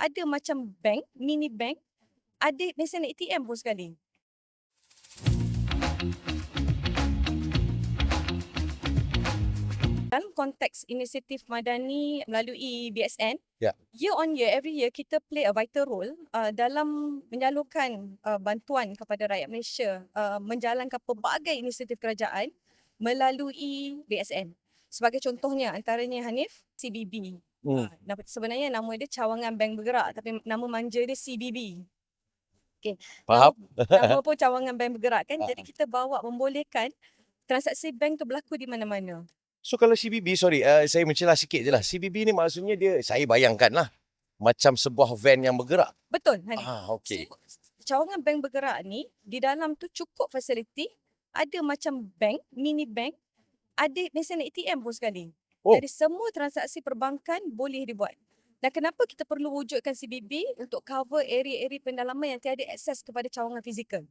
ada macam bank, mini bank, ada mesin ATM pun sekali. Dalam konteks inisiatif Madani melalui BSN, Ya. year on year, every year kita play a vital role dalam menyalurkan bantuan kepada rakyat Malaysia menjalankan pelbagai inisiatif kerajaan melalui BSN. Sebagai contohnya antaranya Hanif, CBB. Sebenarnya nama dia Cawangan Bank Bergerak tapi nama manja dia CBB. Okay. Faham? Nama pun Cawangan Bank Bergerak kan. Ah. Jadi kita bawa membolehkan transaksi bank tu berlaku di mana-mana. So kalau CBB, sorry, saya mencelah sikit je lah. CBB ni maksudnya dia, saya bayangkan lah, macam sebuah van yang bergerak. Betul, Hanif. Okey. So, Cawangan Bank Bergerak ni, di dalam tu cukup fasiliti, ada macam bank, mini bank, ada mesin ATM pun sekali. Oh. Jadi semua transaksi perbankan boleh dibuat. Dan kenapa kita perlu wujudkan CBB untuk cover area-area pendalaman yang tiada akses kepada cawangan fizikal?